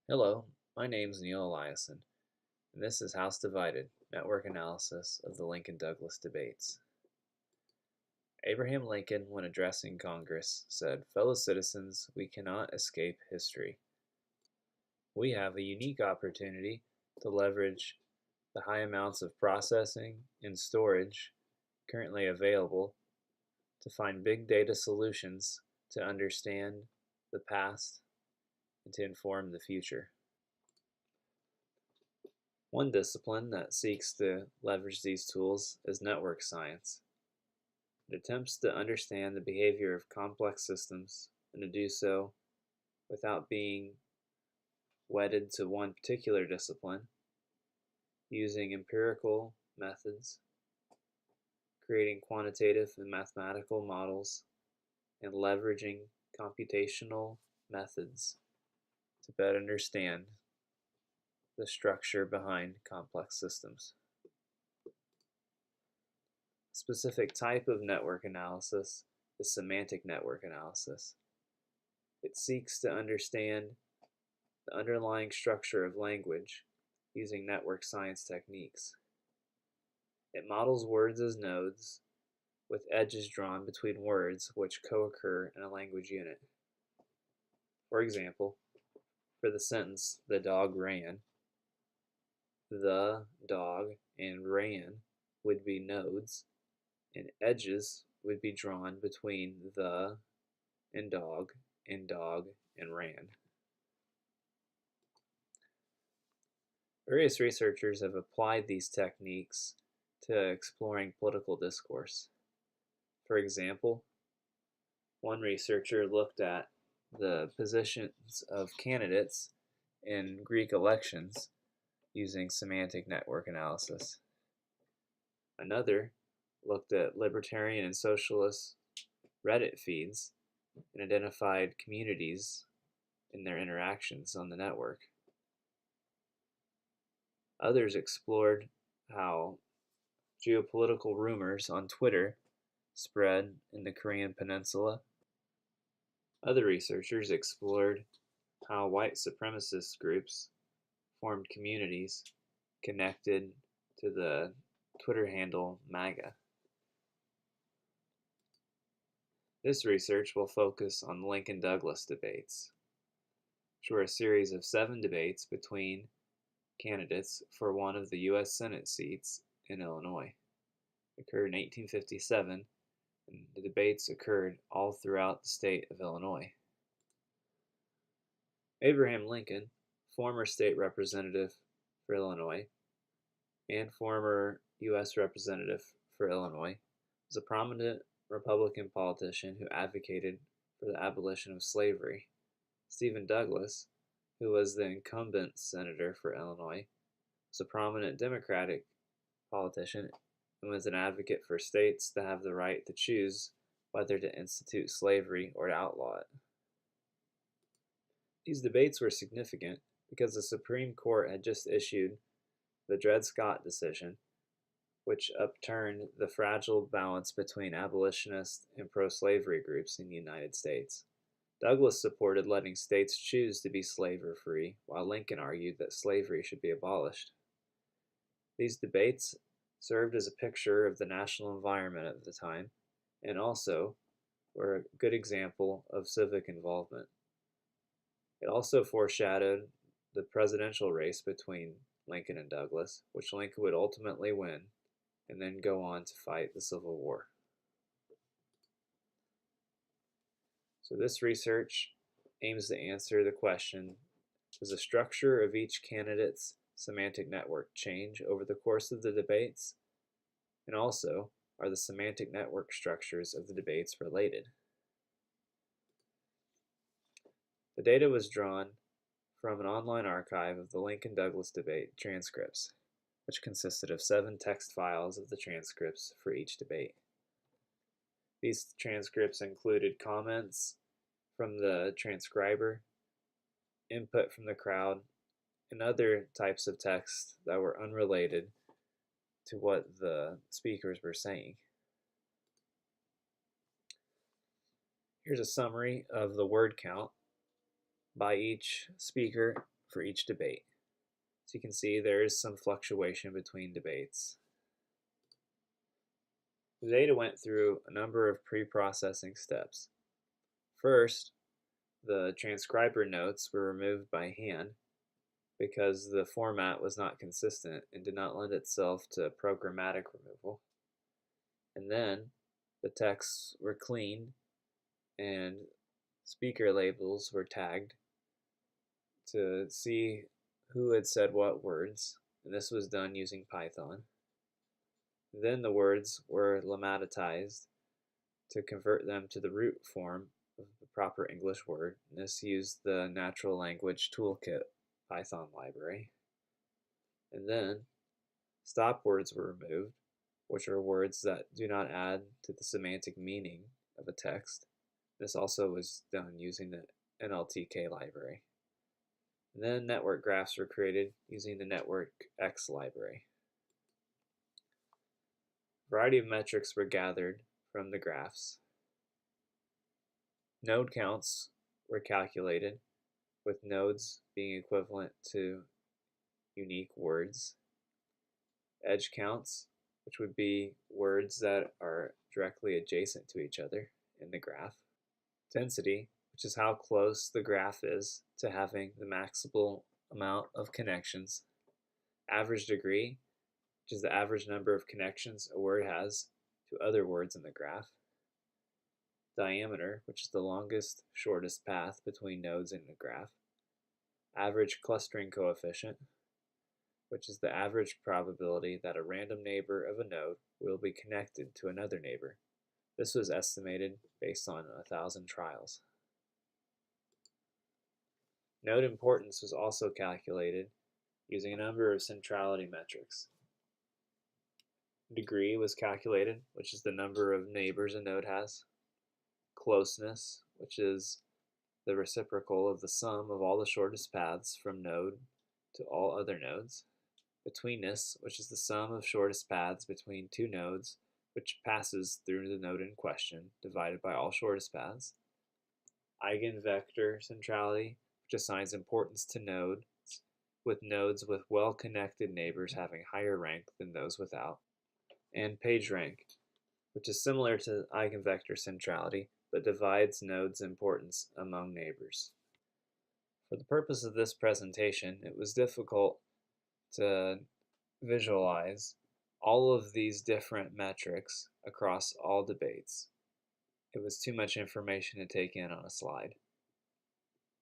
Hello, my name's Neil Eliason, and this is House Divided, Network Analysis of the Lincoln-Douglas Debates. Abraham Lincoln, when addressing Congress, said, "Fellow citizens, we cannot escape history. We have a unique opportunity to leverage the high amounts of processing and storage currently available to find big data solutions to understand the past and to inform the future." One discipline that seeks to leverage these tools is network science. It attempts to understand the behavior of complex systems and to do so without being wedded to one particular discipline, using empirical methods, creating quantitative and mathematical models, and leveraging computational methods to better understand the structure behind complex systems. A specific type of network analysis is semantic network analysis. It seeks to understand the underlying structure of language using network science techniques. It models words as nodes, with edges drawn between words which co-occur in a language unit. For example, for the sentence, "The dog ran," the dog and ran would be nodes, and edges would be drawn between the and dog and ran. Various researchers have applied these techniques to exploring political discourse. For example, one researcher looked at the positions of candidates in Greek elections using semantic network analysis. Another looked at libertarian and socialist Reddit feeds and identified communities in their interactions on the network. Others explored how geopolitical rumors on Twitter spread in the Korean Peninsula. Other researchers explored how white supremacist groups formed communities connected to the Twitter handle MAGA. This research will focus on the Lincoln-Douglas debates, which were a series of 7 debates between candidates for one of the U.S. Senate seats in Illinois. It occurred in 1857, and the debates occurred all throughout the state of Illinois. Abraham Lincoln, former state representative for Illinois and former U.S. representative for Illinois, was a prominent Republican politician who advocated for the abolition of slavery. Stephen Douglas, who was the incumbent senator for Illinois, was a prominent Democratic politician and was an advocate for states to have the right to choose whether to institute slavery or to outlaw it. These debates were significant because the Supreme Court had just issued the Dred Scott decision, which upturned the fragile balance between abolitionist and pro-slavery groups in the United States. Douglas supported letting states choose to be slavery-free, while Lincoln argued that slavery should be abolished. These debates served as a picture of the national environment at the time, and also were a good example of civic involvement. It also foreshadowed the presidential race between Lincoln and Douglas, which Lincoln would ultimately win, and then go on to fight the Civil War. So this research aims to answer the question, does the structure of each candidate's semantic network change over the course of the debates? And also, are the semantic network structures of the debates related? The data was drawn from an online archive of the Lincoln-Douglas debate transcripts, which consisted of 7 text files of the transcripts for each debate. These transcripts included comments from the transcriber, input from the crowd, and other types of text that were unrelated to what the speakers were saying. Here's a summary of the word count by each speaker for each debate. So you can see there is some fluctuation between debates. The data went through a number of pre-processing steps. First, the transcriber notes were removed by hand because the format was not consistent and did not lend itself to programmatic removal. And then the texts were cleaned and speaker labels were tagged to see who had said what words, and this was done using Python. Then the words were lemmatized to convert them to the root form of the proper English word, and this used the Natural Language Toolkit Python library. And then stop words were removed, which are words that do not add to the semantic meaning of a text. This also was done using the NLTK library. And then network graphs were created using the NetworkX library. A variety of metrics were gathered from the graphs. Node counts were calculated, with nodes being equivalent to unique words. Edge counts, which would be words that are directly adjacent to each other in the graph. Density, which is how close the graph is to having the maximal amount of connections. Average degree, which is the average number of connections a word has to other words in the graph. Diameter, which is the longest, shortest path between nodes in the graph. Average clustering coefficient, which is the average probability that a random neighbor of a node will be connected to another neighbor. This was estimated based on 1,000 trials. Node importance was also calculated using a number of centrality metrics. Degree was calculated, which is the number of neighbors a node has. Closeness, which is the reciprocal of the sum of all the shortest paths from node to all other nodes. Betweenness, which is the sum of shortest paths between two nodes, which passes through the node in question, divided by all shortest paths. Eigenvector centrality, which assigns importance to nodes with well-connected neighbors having higher rank than those without. And PageRank, which is similar to eigenvector centrality, but divides nodes' importance among neighbors. For the purpose of this presentation, it was difficult to visualize all of these different metrics across all debates. It was too much information to take in on a slide.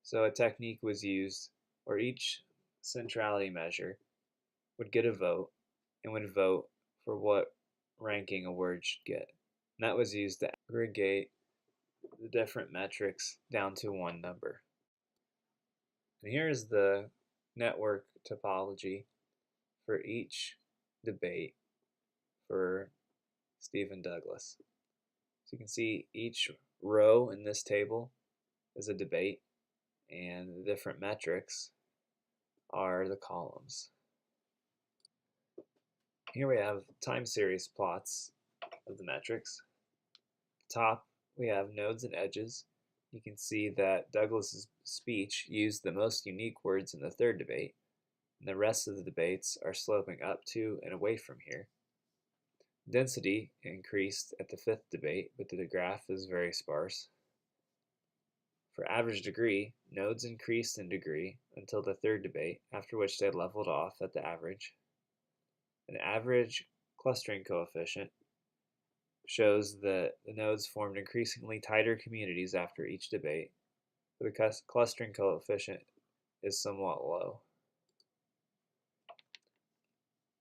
So a technique was used where each centrality measure would get a vote and would vote for what ranking a word should get. And that was used to aggregate the different metrics down to one number. And here's the network topology for each debate for Stephen Douglas. So you can see each row in this table is a debate, and the different metrics are the columns. Here we have time series plots of the metrics. At the top, we have nodes and edges. You can see that Douglas's speech used the most unique words in the third debate, and the rest of the debates are sloping up to and away from here. Density increased at the fifth debate, but the graph is very sparse. For average degree, nodes increased in degree until the third debate, after which they leveled off at the average. An average clustering coefficient shows that the nodes formed increasingly tighter communities after each debate, but the clustering coefficient is somewhat low.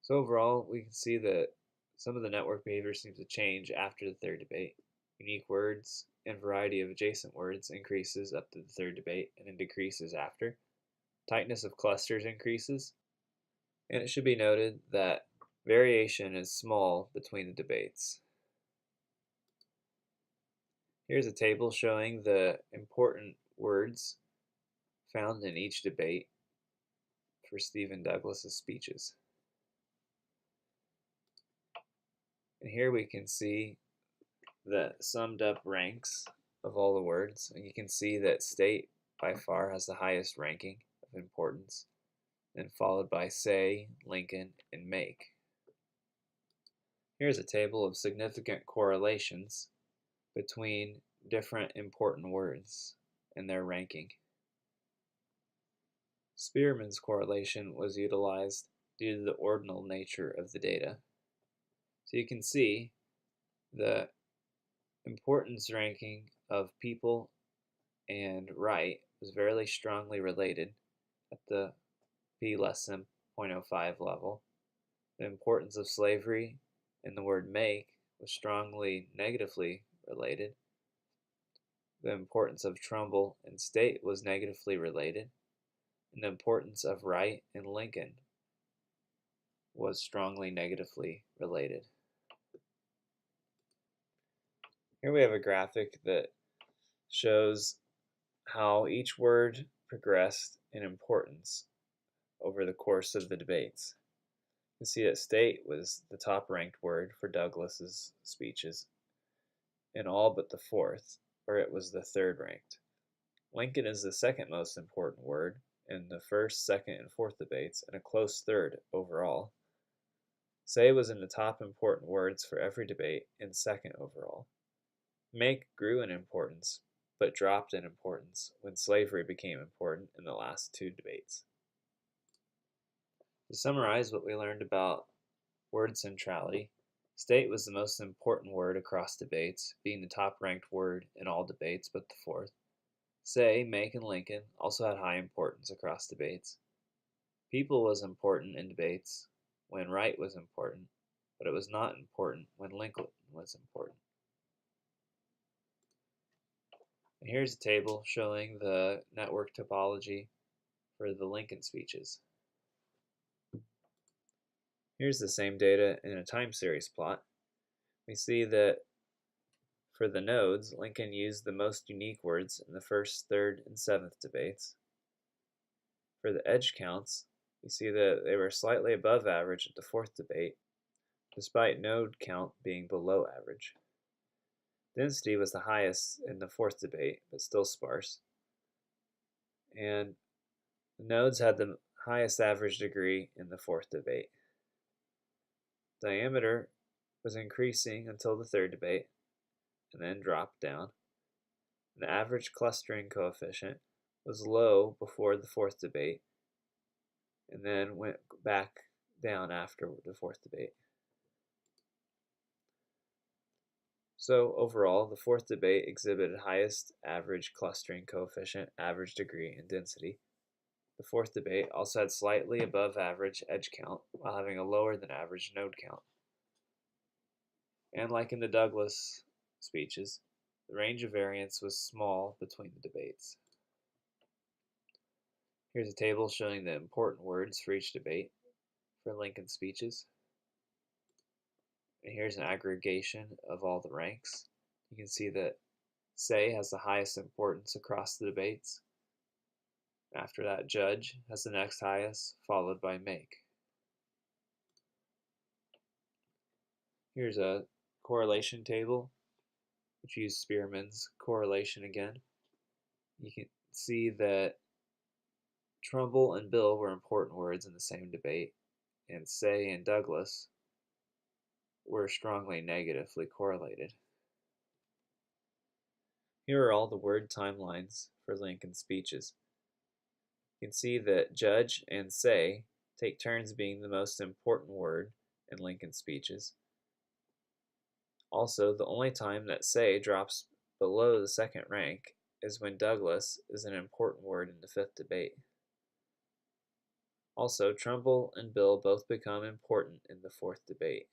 So overall, we can see that some of the network behavior seems to change after the third debate. Unique words and variety of adjacent words increases up to the third debate and then decreases after. Tightness of clusters increases, and it should be noted that variation is small between the debates. Here's a table showing the important words found in each debate for Stephen Douglas's speeches. And here we can see the summed up ranks of all the words, and you can see that state by far has the highest ranking of of importance, then followed by Say, Lincoln, and Make. Here's a table of significant correlations between different important words and their ranking. Spearman's correlation was utilized due to the ordinal nature of the data. So you can see the importance ranking of people and right was very strongly related at the p less than 0.05 level. The importance of slavery and the word make was strongly negatively related. The importance of Trumbull and state was negatively related. And the importance of Wright and Lincoln was strongly negatively related. Here we have a graphic that shows how each word progressed in importance over the course of the debates. You see that state was the top ranked word for Douglas's speeches in all but the fourth, or it was the third ranked. Lincoln is the second most important word in the first, second, and fourth debates, and a close third overall. Say was in the top important words for every debate and second overall. Make grew in importance, but dropped in importance when slavery became important in the last two debates. To summarize what we learned about word centrality, state was the most important word across debates, being the top ranked word in all debates but the fourth. Say, Make, and Lincoln also had high importance across debates. People was important in debates when right was important, but it was not important when Lincoln was important. And here's a table showing the network topology for the Lincoln speeches. Here's the same data in a time series plot. We see that for the nodes, Lincoln used the most unique words in the first, third, and seventh debates. For the edge counts, we see that they were slightly above average at the fourth debate, despite node count being below average. Density was the highest in the fourth debate, but still sparse. And the nodes had the highest average degree in the fourth debate. Diameter was increasing until the third debate, and then dropped down. The average clustering coefficient was low before the fourth debate, and then went back down after the fourth debate. So overall, the fourth debate exhibited highest average clustering coefficient, average degree, and density. The fourth debate also had slightly above average edge count while having a lower than average node count. And like in the Douglas speeches, the range of variance was small between the debates. Here's a table showing the important words for each debate for Lincoln's speeches. And here's an aggregation of all the ranks. You can see that Say has the highest importance across the debates. After that, Judge has the next highest, followed by Make. Here's a correlation table, which uses Spearman's correlation again. You can see that Trumbull and Bill were important words in the same debate, and Say and Douglas were strongly negatively correlated. Here are all the word timelines for Lincoln's speeches. You can see that Judge and Say take turns being the most important word in Lincoln's speeches. Also, the only time that Say drops below the second rank is when Douglas is an important word in the fifth debate. Also, Trumbull and Bill both become important in the fourth debate.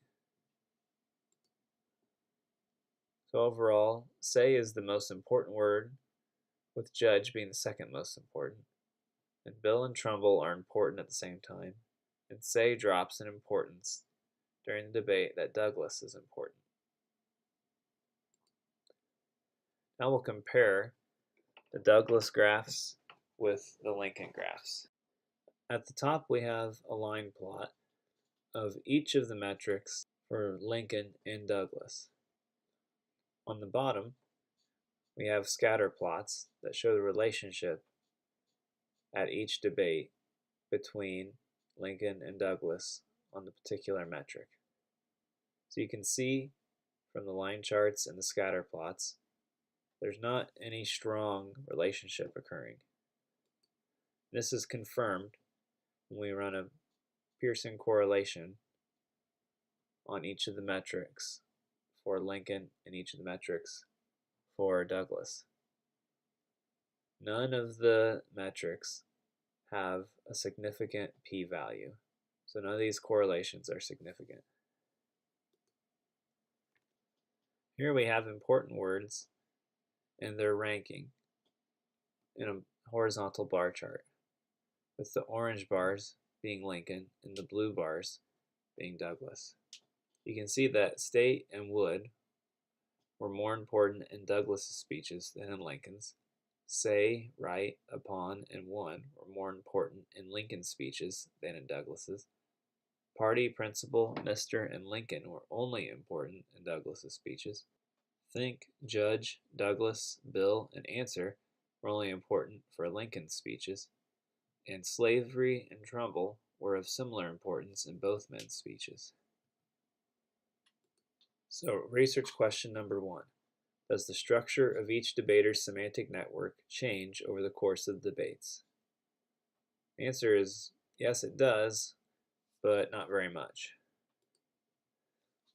So overall, Say is the most important word, with Judge being the second most important. And Bill and Trumbull are important at the same time, and Say drops in importance during the debate that Douglas is important. Now we'll compare the Douglas graphs with the Lincoln graphs. At the top we have a line plot of each of the metrics for Lincoln and Douglas. On the bottom, we have scatter plots that show the relationship at each debate between Lincoln and Douglas on the particular metric. So you can see from the line charts and the scatter plots, there's not any strong relationship occurring. This is confirmed when we run a Pearson correlation on each of the metrics for Lincoln and each of the metrics for Douglas. None of the metrics have a significant p-value, so none of these correlations are significant. Here we have important words and their ranking in a horizontal bar chart, with the orange bars being Lincoln and the blue bars being Douglas. You can see that state and would were more important in Douglas's speeches than in Lincoln's. Say, write, upon, and one were more important in Lincoln's speeches than in Douglas's. Party, principle, Mr., and Lincoln were only important in Douglas's speeches. Think, judge, Douglas, bill, and answer were only important for Lincoln's speeches. And slavery and Trumbull were of similar importance in both men's speeches. So, research question number 1. Does the structure of each debater's semantic network change over the course of the debates? The answer is yes, it does, but not very much.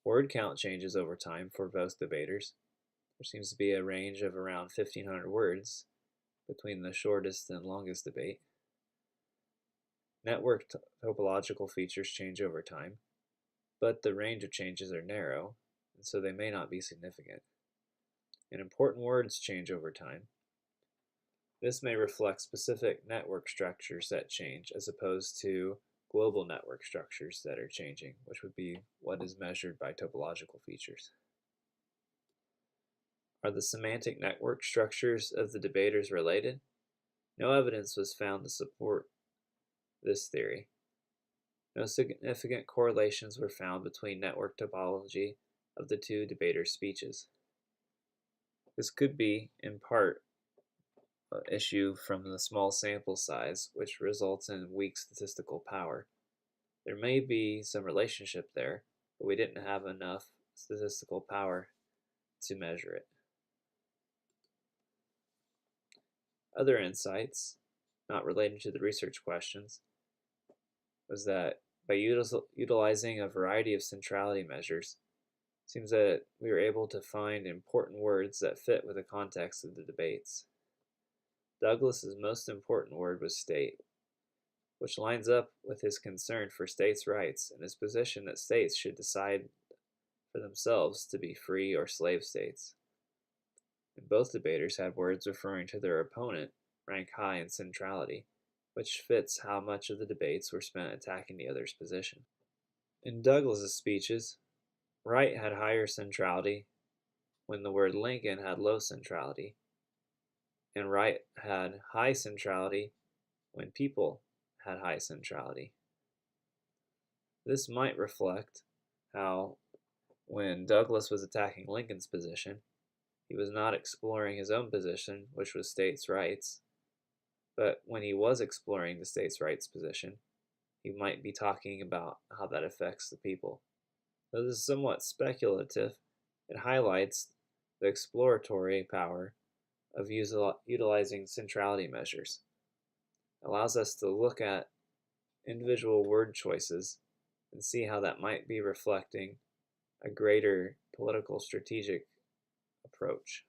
Word count changes over time for both debaters. There seems to be a range of around 1,500 words between the shortest and longest debate. Network topological features change over time, but the range of changes are narrow, and so they may not be significant. And important words change over time. This may reflect specific network structures that change as opposed to global network structures that are changing, which would be what is measured by topological features. Are the semantic network structures of the debaters related? No evidence was found to support this theory. No significant correlations were found between network topology of the two debaters' speeches. This could be, in part, an issue from the small sample size, which results in weak statistical power. There may be some relationship there, but we didn't have enough statistical power to measure it. Other insights, not related to the research questions, was that by utilizing a variety of centrality measures, it seems that we were able to find important words that fit with the context of the debates. Douglas's most important word was state, which lines up with his concern for states' rights and his position that states should decide for themselves to be free or slave states. And both debaters had words referring to their opponent rank high in centrality, which fits how much of the debates were spent attacking the other's position. In Douglas's speeches, right had higher centrality when the word Lincoln had low centrality, and right had high centrality when people had high centrality. This might reflect how, when Douglas was attacking Lincoln's position, he was not exploring his own position, which was states' rights, but when he was exploring the states' rights position, he might be talking about how that affects the people. Though this is somewhat speculative, it highlights the exploratory power of utilizing centrality measures. It allows us to look at individual word choices and see how that might be reflecting a greater political strategic approach.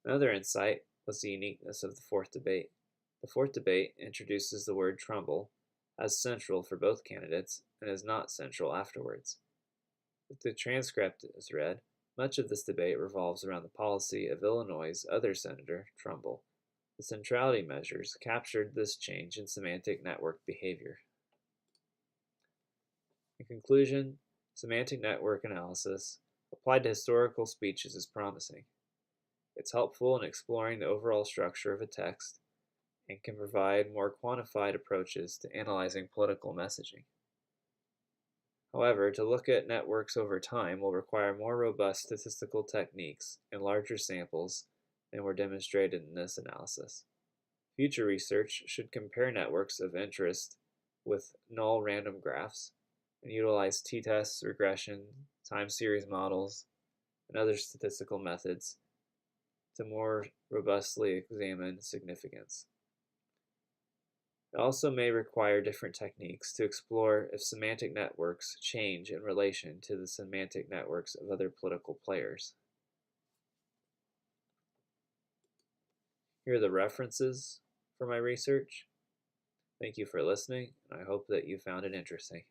Another insight was the uniqueness of the fourth debate. The fourth debate introduces the word Trumbull as central for both candidates and is not central afterwards. If the transcript is read, much of this debate revolves around the policy of Illinois' other senator, Trumbull. The centrality measures captured this change in semantic network behavior. In conclusion, semantic network analysis applied to historical speeches is promising. It's helpful in exploring the overall structure of a text and can provide more quantified approaches to analyzing political messaging. However, to look at networks over time will require more robust statistical techniques and larger samples than were demonstrated in this analysis. Future research should compare networks of interest with null random graphs and utilize t-tests, regression, time series models, and other statistical methods to more robustly examine significance. It also may require different techniques to explore if semantic networks change in relation to the semantic networks of other political players. Here are the references for my research. Thank you for listening, and I hope that you found it interesting.